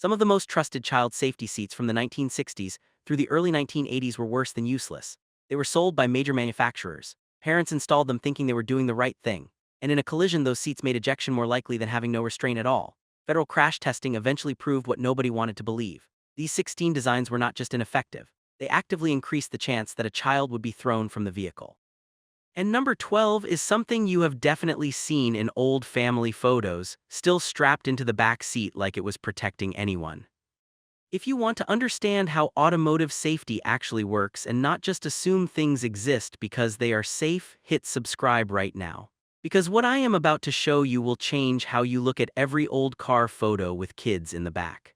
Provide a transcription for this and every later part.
Some of the most trusted child safety seats from the 1960s through the early 1980s were worse than useless. They were sold by major manufacturers. Parents installed them thinking they were doing the right thing. And in a collision, those seats made ejection more likely than having no restraint at all. Federal crash testing eventually proved what nobody wanted to believe. These 16 designs were not just ineffective. They actively increased the chance that a child would be thrown from the vehicle. And number 12 is something you have definitely seen in old family photos, still strapped into the back seat like it was protecting anyone. If you want to understand how automotive safety actually works and not just assume things exist because they are safe, hit subscribe right now. Because what I am about to show you will change how you look at every old car photo with kids in the back.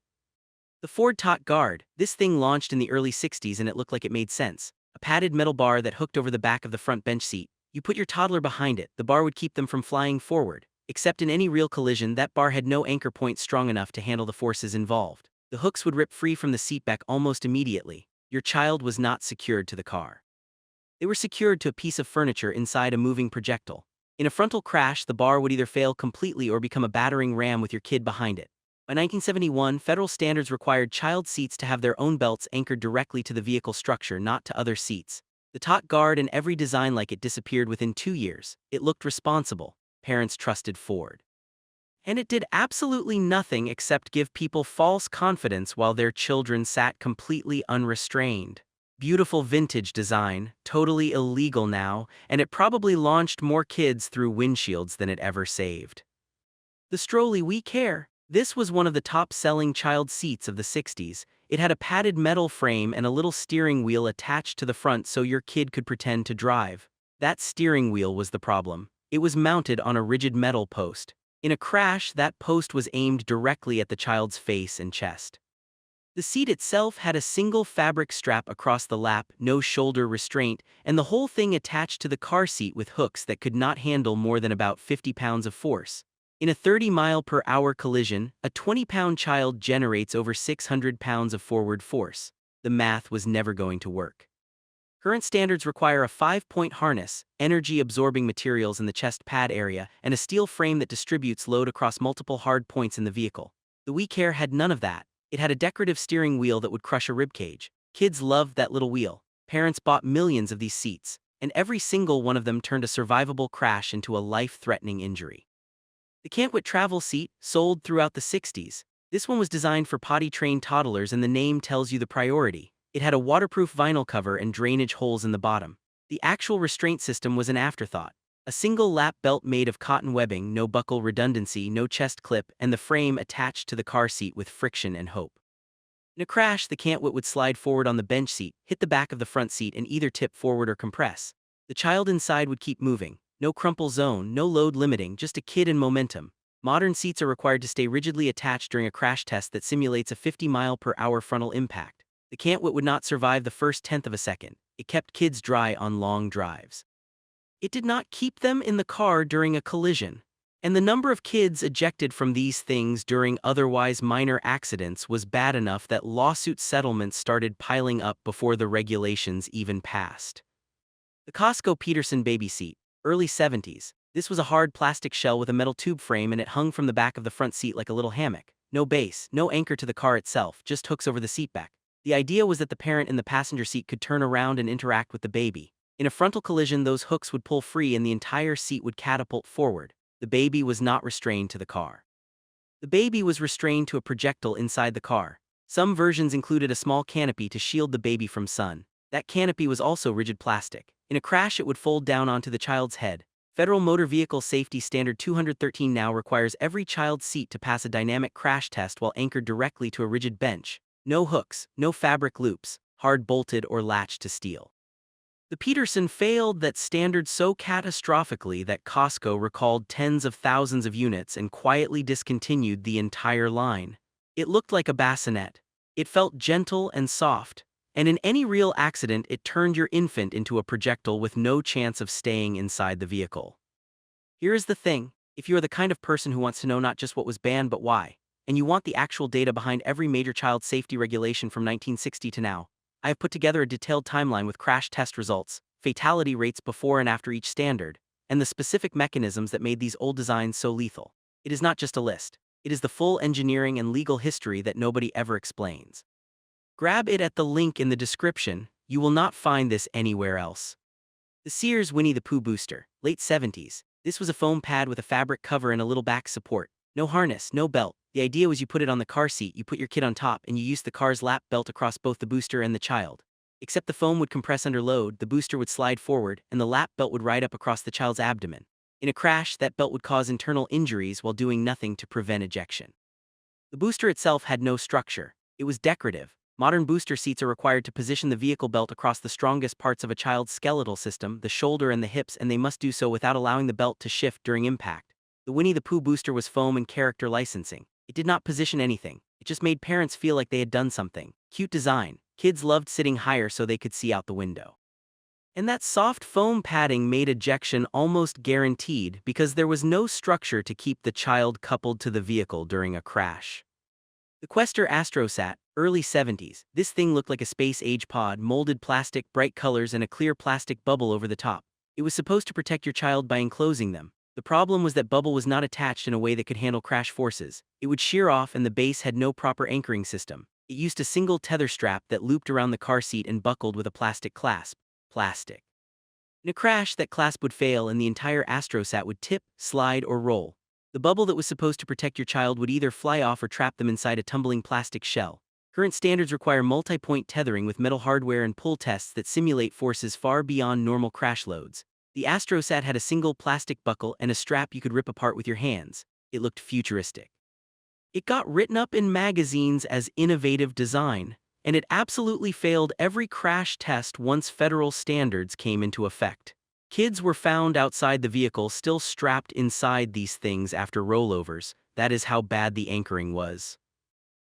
The Ford Tot Guard. This thing launched in the early 60s and it looked like it made sense. A padded metal bar that hooked over the back of the front bench seat. You put your toddler behind it, the bar would keep them from flying forward. Except in any real collision, that bar had no anchor point strong enough to handle the forces involved. The hooks would rip free from the seatback almost immediately. Your child was not secured to the car. They were secured to a piece of furniture inside a moving projectile. In a frontal crash, the bar would either fail completely or become a battering ram with your kid behind it. By 1971, federal standards required child seats to have their own belts anchored directly to the vehicle structure, not to other seats. The Tot Guard and every design like it disappeared within 2 years. It looked responsible. Parents trusted Ford. And it did absolutely nothing except give people false confidence while their children sat completely unrestrained. Beautiful vintage design, totally illegal now, and it probably launched more kids through windshields than it ever saved. The Strolley We Care. This was one of the top-selling child seats of the 60s. It had a padded metal frame and a little steering wheel attached to the front so your kid could pretend to drive. That steering wheel was the problem. It was mounted on a rigid metal post. In a crash, that post was aimed directly at the child's face and chest. The seat itself had a single fabric strap across the lap, no shoulder restraint, and the whole thing attached to the car seat with hooks that could not handle more than about 50 pounds of force. In a 30-mile-per-hour collision, a 20-pound child generates over 600 pounds of forward force. The math was never going to work. Current standards require a 5-point harness, energy-absorbing materials in the chest pad area, and a steel frame that distributes load across multiple hard points in the vehicle. The We Care had none of that. It had a decorative steering wheel that would crush a ribcage. Kids loved that little wheel. Parents bought millions of these seats, and every single one of them turned a survivable crash into a life-threatening injury. The Can't Quit travel seat, sold throughout the 60s. This one was designed for potty-trained toddlers and the name tells you the priority. It had a waterproof vinyl cover and drainage holes in the bottom. The actual restraint system was an afterthought. A single lap belt made of cotton webbing, no buckle redundancy, no chest clip, and the frame attached to the car seat with friction and hope. In a crash, the Can't Quit would slide forward on the bench seat, hit the back of the front seat and either tip forward or compress. The child inside would keep moving. No crumple zone, no load limiting, just a kid and momentum. Modern seats are required to stay rigidly attached during a crash test that simulates a 50-mile-per-hour frontal impact. The Can't Quit would not survive the first tenth of a second. It kept kids dry on long drives. It did not keep them in the car during a collision. And the number of kids ejected from these things during otherwise minor accidents was bad enough that lawsuit settlements started piling up before the regulations even passed. The Costco Peterson baby seat. Early 70s. This was a hard plastic shell with a metal tube frame and it hung from the back of the front seat like a little hammock. No base, no anchor to the car itself, just hooks over the seatback. The idea was that the parent in the passenger seat could turn around and interact with the baby. In a frontal collision, those hooks would pull free and the entire seat would catapult forward. The baby was not restrained to the car. The baby was restrained to a projectile inside the car. Some versions included a small canopy to shield the baby from sun. That canopy was also rigid plastic. In a crash, it would fold down onto the child's head. Federal Motor Vehicle Safety Standard 213 now requires every child's seat to pass a dynamic crash test while anchored directly to a rigid bench. No hooks, no fabric loops, hard bolted or latched to steel. The Peterson failed that standard so catastrophically that Costco recalled tens of thousands of units and quietly discontinued the entire line. It looked like a bassinet. It felt gentle and soft. And in any real accident, it turned your infant into a projectile with no chance of staying inside the vehicle. Here is the thing. If you are the kind of person who wants to know not just what was banned but why, and you want the actual data behind every major child safety regulation from 1960 to now, I have put together a detailed timeline with crash test results, fatality rates before and after each standard, and the specific mechanisms that made these old designs so lethal. It is not just a list. It is the full engineering and legal history that nobody ever explains. Grab it at the link in the description, you will not find this anywhere else. The Sears Winnie the Pooh Booster, late 70s. This was a foam pad with a fabric cover and a little back support. No harness, no belt. The idea was you put it on the car seat, you put your kid on top, and you used the car's lap belt across both the booster and the child. Except the foam would compress under load, the booster would slide forward, and the lap belt would ride up across the child's abdomen. In a crash, that belt would cause internal injuries while doing nothing to prevent ejection. The booster itself had no structure. It was decorative. Modern booster seats are required to position the vehicle belt across the strongest parts of a child's skeletal system, the shoulder and the hips, and they must do so without allowing the belt to shift during impact. The Winnie the Pooh booster was foam and character licensing. It did not position anything. It just made parents feel like they had done something. Cute design. Kids loved sitting higher so they could see out the window. And that soft foam padding made ejection almost guaranteed because there was no structure to keep the child coupled to the vehicle during a crash. The Quester Astrosat, early 70s. This thing looked like a space-age pod, molded plastic, bright colors, and a clear plastic bubble over the top. It was supposed to protect your child by enclosing them. The problem was that bubble was not attached in a way that could handle crash forces. It would shear off and the base had no proper anchoring system. It used a single tether strap that looped around the car seat and buckled with a plastic clasp. Plastic. In a crash, that clasp would fail and the entire Astrosat would tip, slide, or roll. The bubble that was supposed to protect your child would either fly off or trap them inside a tumbling plastic shell. Current standards require multi-point tethering with metal hardware and pull tests that simulate forces far beyond normal crash loads. The Astrosat had a single plastic buckle and a strap you could rip apart with your hands. It looked futuristic. It got written up in magazines as innovative design, and it absolutely failed every crash test once federal standards came into effect. Kids were found outside the vehicle still strapped inside these things after rollovers. That is how bad the anchoring was.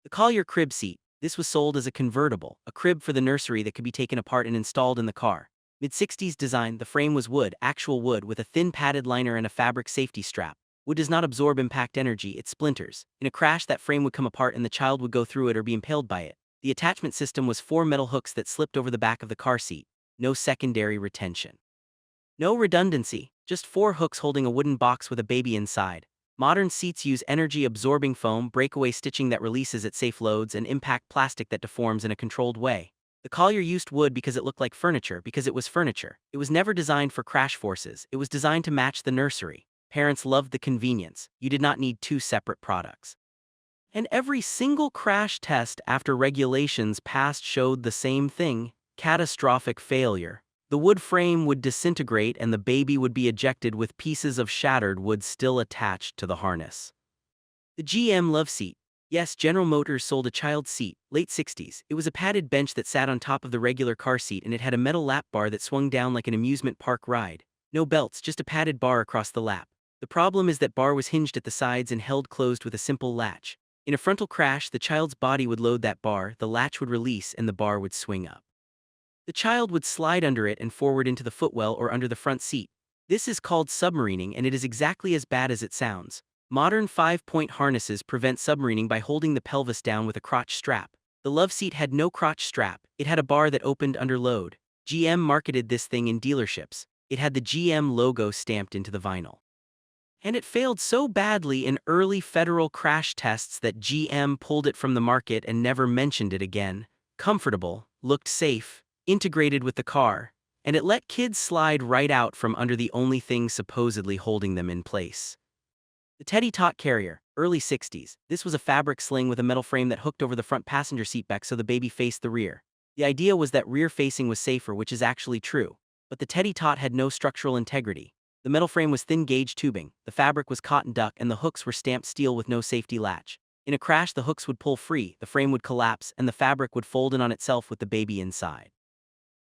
The Collier crib seat. This was sold as a convertible, a crib for the nursery that could be taken apart and installed in the car. Mid-60s design, the frame was wood, actual wood, with a thin padded liner and a fabric safety strap. Wood does not absorb impact energy, it splinters. In a crash, that frame would come apart and the child would go through it or be impaled by it. The attachment system was 4 metal hooks that slipped over the back of the car seat. No secondary retention. No redundancy, just 4 hooks holding a wooden box with a baby inside. Modern seats use energy-absorbing foam, breakaway stitching that releases at safe loads, and impact plastic that deforms in a controlled way. The Collier used wood because it looked like furniture, because it was furniture. It was never designed for crash forces. It was designed to match the nursery. Parents loved the convenience. You did not need 2 separate products. And every single crash test after regulations passed showed the same thing: catastrophic failure. The wood frame would disintegrate and the baby would be ejected with pieces of shattered wood still attached to the harness. The GM Love Seat. Yes, General Motors sold a child seat, late 60s. It was a padded bench that sat on top of the regular car seat and it had a metal lap bar that swung down like an amusement park ride. No belts, just a padded bar across the lap. The problem is that bar was hinged at the sides and held closed with a simple latch. In a frontal crash, the child's body would load that bar, the latch would release, and the bar would swing up. The child would slide under it and forward into the footwell or under the front seat. This is called submarining, and it is exactly as bad as it sounds. Modern 5-point harnesses prevent submarining by holding the pelvis down with a crotch strap. The Love Seat had no crotch strap. It had a bar that opened under load. GM marketed this thing in dealerships. It had the GM logo stamped into the vinyl. And it failed so badly in early federal crash tests that GM pulled it from the market and never mentioned it again. Comfortable, looked safe, integrated with the car, and it let kids slide right out from under the only thing supposedly holding them in place. The Teddy Tot Carrier, early 60s. This was a fabric sling with a metal frame that hooked over the front passenger seat back so the baby faced the rear. The idea was that rear facing was safer, which is actually true. But the Teddy Tot had no structural integrity. The metal frame was thin gauge tubing, the fabric was cotton duck, and the hooks were stamped steel with no safety latch. In a crash, the hooks would pull free, the frame would collapse, and the fabric would fold in on itself with the baby inside.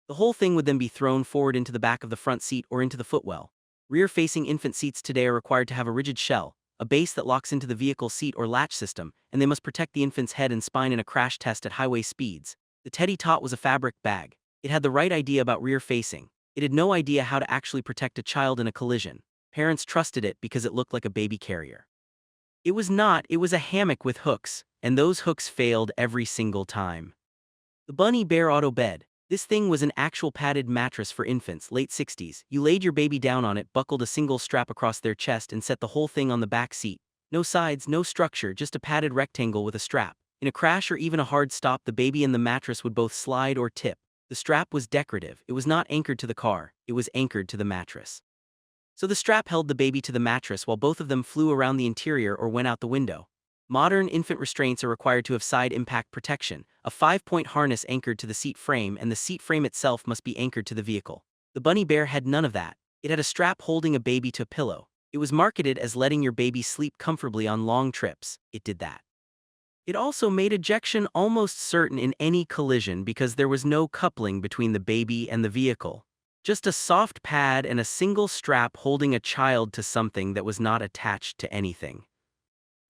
The whole thing would then be thrown forward into the back of the front seat or into the footwell. Rear-facing infant seats today are required to have a rigid shell, a base that locks into the vehicle seat or latch system, and they must protect the infant's head and spine in a crash test at highway speeds. The Teddy Tot was a fabric bag. It had the right idea about rear-facing. It had no idea how to actually protect a child in a collision. Parents trusted it because it looked like a baby carrier. It was not, it was a hammock with hooks, and those hooks failed every single time. The Bunny Bear Auto Bed. This thing was an actual padded mattress for infants, late 60s. You laid your baby down on it, buckled a single strap across their chest, and set the whole thing on the back seat. No sides, no structure, just a padded rectangle with a strap. In a crash or even a hard stop, the baby and the mattress would both slide or tip. The strap was decorative. It was not anchored to the car, it was anchored to the mattress. So the strap held the baby to the mattress while both of them flew around the interior or went out the window. Modern infant restraints are required to have side impact protection, a 5-point harness anchored to the seat frame, and the seat frame itself must be anchored to the vehicle. The Bunny Bear had none of that. It had a strap holding a baby to a pillow. It was marketed as letting your baby sleep comfortably on long trips. It did that. It also made ejection almost certain in any collision because there was no coupling between the baby and the vehicle. Just a soft pad and a single strap holding a child to something that was not attached to anything.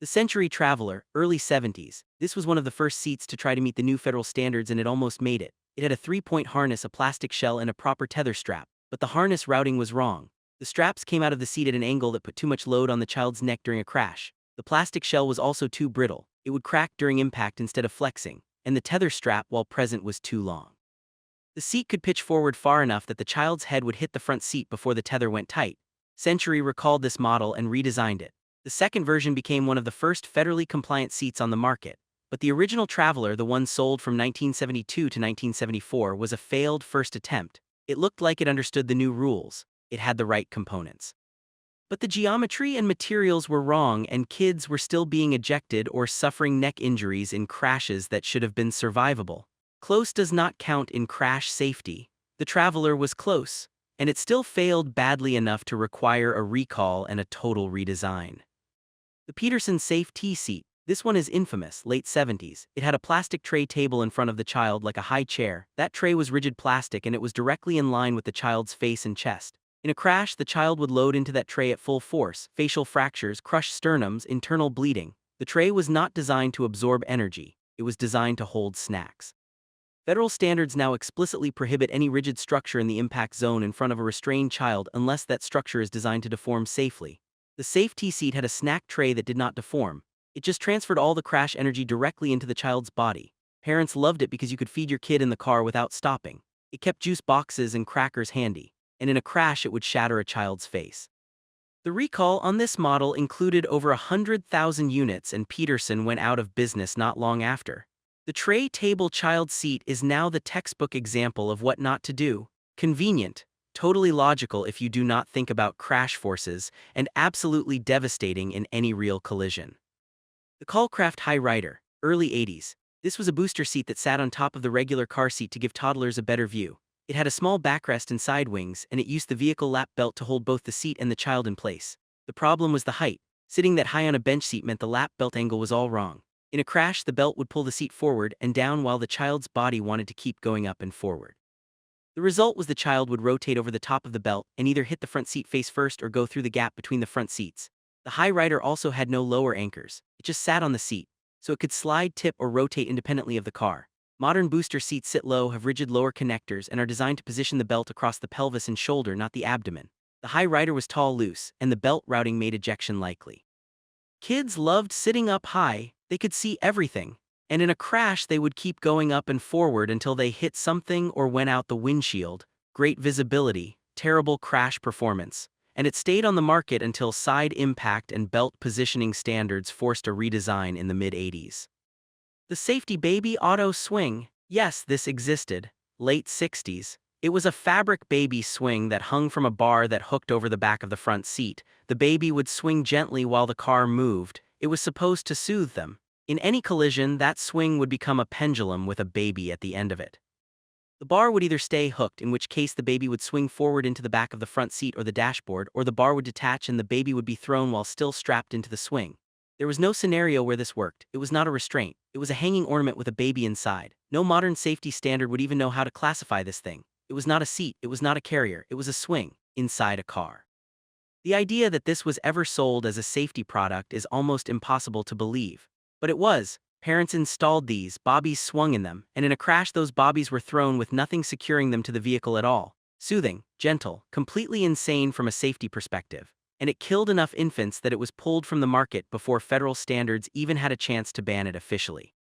The Century Traveler, early 70s. This was one of the first seats to try to meet the new federal standards, and it almost made it. It had a 3-point harness, a plastic shell, and a proper tether strap, but the harness routing was wrong. The straps came out of the seat at an angle that put too much load on the child's neck during a crash. The plastic shell was also too brittle. It would crack during impact instead of flexing, and the tether strap, while present, was too long. The seat could pitch forward far enough that the child's head would hit the front seat before the tether went tight. Century recalled this model and redesigned it. The second version became one of the first federally compliant seats on the market, but the original Traveler, the one sold from 1972 to 1974, was a failed first attempt. It looked like it understood the new rules. It had the right components. But the geometry and materials were wrong, and kids were still being ejected or suffering neck injuries in crashes that should have been survivable. Close does not count in crash safety. The Traveler was close, and it still failed badly enough to require a recall and a total redesign. The Peterson Safe T seat. This one is infamous, late 70s. It had a plastic tray table in front of the child like a high chair. That tray was rigid plastic and it was directly in line with the child's face and chest. In a crash, the child would load into that tray at full force, facial fractures, crushed sternums, internal bleeding. The tray was not designed to absorb energy. It was designed to hold snacks. Federal standards now explicitly prohibit any rigid structure in the impact zone in front of a restrained child unless that structure is designed to deform safely. The Safe T seat had a snack tray that did not deform. It just transferred all the crash energy directly into the child's body. Parents loved it because you could feed your kid in the car without stopping. It kept juice boxes and crackers handy, and in a crash it would shatter a child's face. The recall on this model included over 100,000 units, and Peterson went out of business not long after. The tray table child seat is now the textbook example of what not to do. Convenient, totally logical if you do not think about crash forces, and absolutely devastating in any real collision. The Callcraft High Rider, early 80s. This was a booster seat that sat on top of the regular car seat to give toddlers a better view. It had a small backrest and side wings, and it used the vehicle lap belt to hold both the seat and the child in place. The problem was the height. Sitting that high on a bench seat meant the lap belt angle was all wrong. In a crash, the belt would pull the seat forward and down while the child's body wanted to keep going up and forward. The result was the child would rotate over the top of the belt and either hit the front seat face first or go through the gap between the front seats. The High Rider also had no lower anchors. It just sat on the seat, so it could slide, tip, or rotate independently of the car. Modern booster seats sit low, have rigid lower connectors, and are designed to position the belt across the pelvis and shoulder, not the abdomen. The High Rider was tall, loose, and the belt routing made ejection likely. Kids loved sitting up high. They could see everything, and in a crash they would keep going up and forward until they hit something or went out the windshield. Great visibility, terrible crash performance, and it stayed on the market until side impact and belt positioning standards forced a redesign in the mid-80s. The Safety Baby Auto Swing. Yes, this existed. Late 60s. It was a fabric baby swing that hung from a bar that hooked over the back of the front seat. The baby would swing gently while the car moved. It was supposed to soothe them. In any collision, that swing would become a pendulum with a baby at the end of it. The bar would either stay hooked, in which case the baby would swing forward into the back of the front seat or the dashboard, or the bar would detach and the baby would be thrown while still strapped into the swing. There was no scenario where this worked. It was not a restraint. It was a hanging ornament with a baby inside. No modern safety standard would even know how to classify this thing. It was not a seat, it was not a carrier, it was a swing, inside a car. The idea that this was ever sold as a safety product is almost impossible to believe. But it was. Parents installed these, bobbies swung in them, and in a crash those bobbies were thrown with nothing securing them to the vehicle at all. Soothing, gentle, completely insane from a safety perspective. And it killed enough infants that it was pulled from the market before federal standards even had a chance to ban it officially.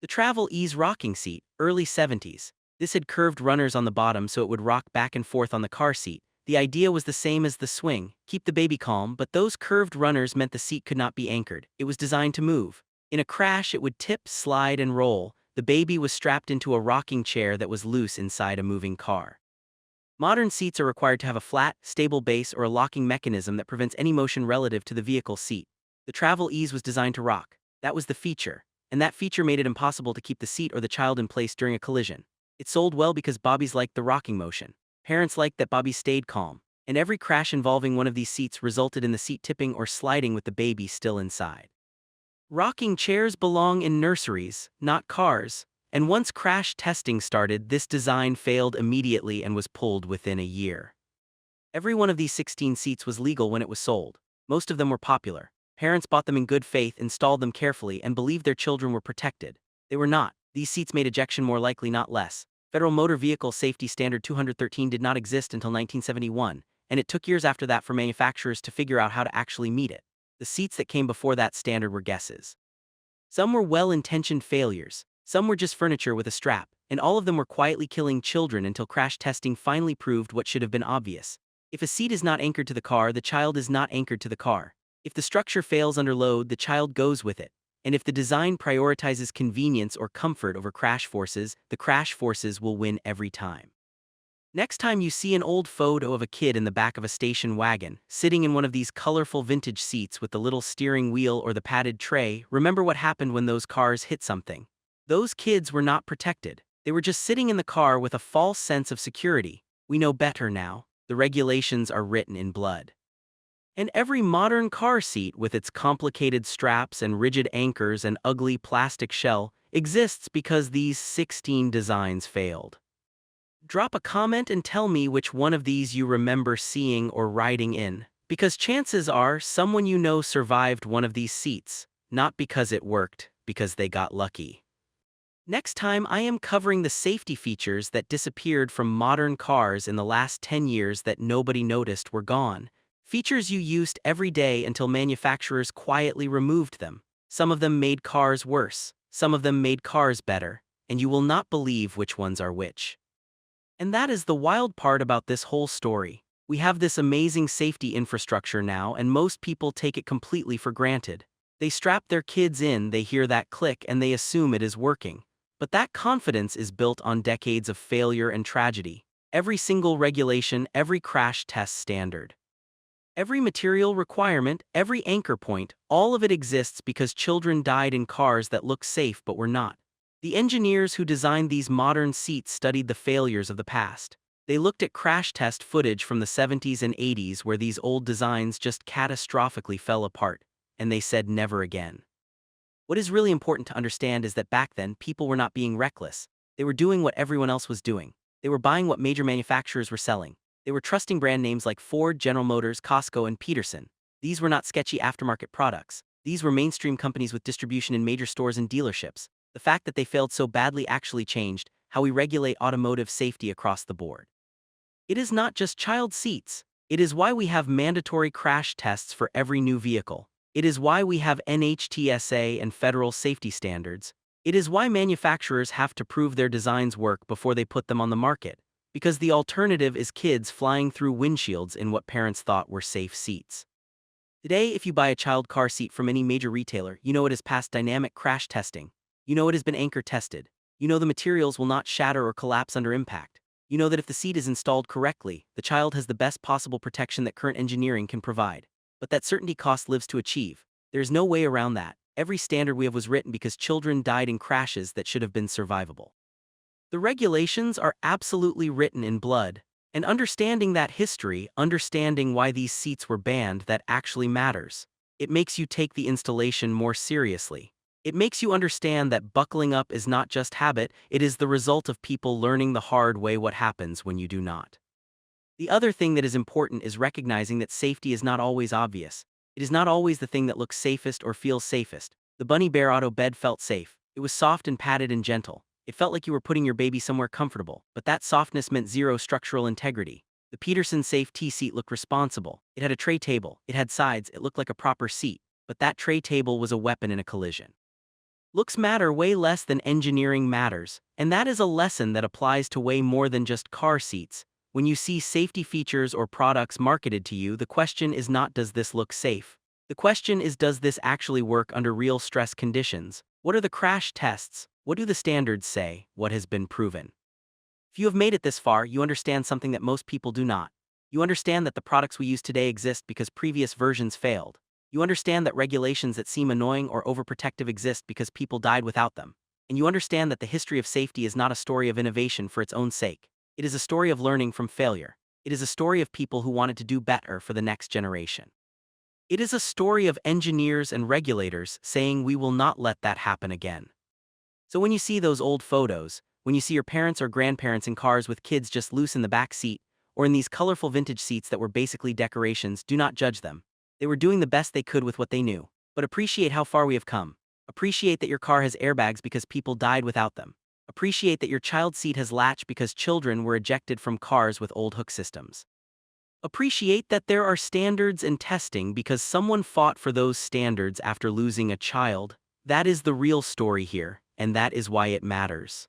The Travel Ease Rocking Seat, early 70s. This had curved runners on the bottom so it would rock back and forth on the car seat. The idea was the same as the swing, keep the baby calm, but those curved runners meant the seat could not be anchored. It was designed to move. In a crash, it would tip, slide, and roll. The baby was strapped into a rocking chair that was loose inside a moving car. Modern seats are required to have a flat, stable base or a locking mechanism that prevents any motion relative to the vehicle seat. The travel ease was designed to rock. That was the feature. And that feature made it impossible to keep the seat or the child in place during a collision. It sold well because bobbies liked the rocking motion. Parents liked that bobbies stayed calm. And every crash involving one of these seats resulted in the seat tipping or sliding with the baby still inside. Rocking chairs belong in nurseries, not cars. And once crash testing started, this design failed immediately and was pulled within a year. Every one of these 16 seats was legal when it was sold. Most of them were popular. Parents bought them in good faith, installed them carefully, and believed their children were protected. They were not. These seats made ejection more likely, not less. Federal Motor Vehicle Safety Standard 213 did not exist until 1971, and it took years after that for manufacturers to figure out how to actually meet it. The seats that came before that standard were guesses. Some were well-intentioned failures. Some were just furniture with a strap, and all of them were quietly killing children until crash testing finally proved what should have been obvious. If a seat is not anchored to the car, the child is not anchored to the car. If the structure fails under load, the child goes with it. And if the design prioritizes convenience or comfort over crash forces, the crash forces will win every time. Next time you see an old photo of a kid in the back of a station wagon, sitting in one of these colorful vintage seats with the little steering wheel or the padded tray, remember what happened when those cars hit something. Those kids were not protected. They were just sitting in the car with a false sense of security. We know better now. The regulations are written in blood. And every modern car seat, with its complicated straps and rigid anchors and ugly plastic shell, exists because these 16 designs failed. Drop a comment and tell me which one of these you remember seeing or riding in, because chances are someone you know survived one of these seats, not because it worked, because they got lucky. Next time, I am covering the safety features that disappeared from modern cars in the last 10 years that nobody noticed were gone. Features you used every day until manufacturers quietly removed them. Some of them made cars worse, some of them made cars better, and you will not believe which ones are which. And that is the wild part about this whole story. We have this amazing safety infrastructure now, and most people take it completely for granted. They strap their kids in, they hear that click, and they assume it is working. But that confidence is built on decades of failure and tragedy. Every single regulation, every crash test standard, every material requirement, every anchor point, all of it exists because children died in cars that look safe but were not. The engineers who designed these modern seats studied the failures of the past. They looked at crash test footage from the 70s and 80s where these old designs just catastrophically fell apart, and they said never again. What is really important to understand is that back then, people were not being reckless. They were doing what everyone else was doing. They were buying what major manufacturers were selling. They were trusting brand names like Ford, General Motors, Costco, and Peterson. These were not sketchy aftermarket products. These were mainstream companies with distribution in major stores and dealerships. The fact that they failed so badly actually changed how we regulate automotive safety across the board. It is not just child seats. It is why we have mandatory crash tests for every new vehicle. It is why we have NHTSA and federal safety standards. It is why manufacturers have to prove their designs work before they put them on the market, because the alternative is kids flying through windshields in what parents thought were safe seats. Today, if you buy a child car seat from any major retailer, you know it has passed dynamic crash testing. You know it has been anchor tested. You know the materials will not shatter or collapse under impact. You know that if the seat is installed correctly, the child has the best possible protection that current engineering can provide. But that certainty cost lives to achieve. There is no way around that. Every standard we have was written because children died in crashes that should have been survivable. The regulations are absolutely written in blood. And understanding that history, understanding why these seats were banned, that actually matters. It makes you take the installation more seriously. It makes you understand that buckling up is not just habit, it is the result of people learning the hard way what happens when you do not. The other thing that is important is recognizing that safety is not always obvious. It is not always the thing that looks safest or feels safest. The Bunny Bear Auto bed felt safe. It was soft and padded and gentle. It felt like you were putting your baby somewhere comfortable, but that softness meant zero structural integrity. The Peterson Safe T seat looked responsible. It had a tray table, it had sides, it looked like a proper seat, but that tray table was a weapon in a collision. Looks matter way less than engineering matters, and that is a lesson that applies to way more than just car seats. When you see safety features or products marketed to you, the question is not, does this look safe? The question is, does this actually work under real stress conditions? What are the crash tests? What do the standards say? What has been proven? If you have made it this far, you understand something that most people do not. You understand that the products we use today exist because previous versions failed. You understand that regulations that seem annoying or overprotective exist because people died without them. And you understand that the history of safety is not a story of innovation for its own sake. It is a story of learning from failure. It is a story of people who wanted to do better for the next generation. It is a story of engineers and regulators saying we will not let that happen again. So when you see those old photos, when you see your parents or grandparents in cars with kids just loose in the back seat, or in these colorful vintage seats that were basically decorations, do not judge them. They were doing the best they could with what they knew. But appreciate how far we have come. Appreciate that your car has airbags because people died without them. Appreciate that your child's seat has latch because children were ejected from cars with old hook systems. Appreciate that there are standards and testing because someone fought for those standards after losing a child. That is the real story here, and that is why it matters.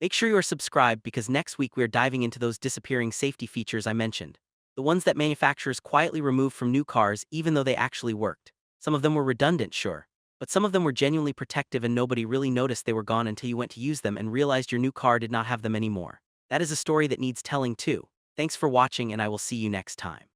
Make sure you are subscribed because next week we are diving into those disappearing safety features I mentioned. The ones that manufacturers quietly removed from new cars even though they actually worked. Some of them were redundant, sure, but some of them were genuinely protective and nobody really noticed they were gone until you went to use them and realized your new car did not have them anymore. That is a story that needs telling too. Thanks for watching and I will see you next time.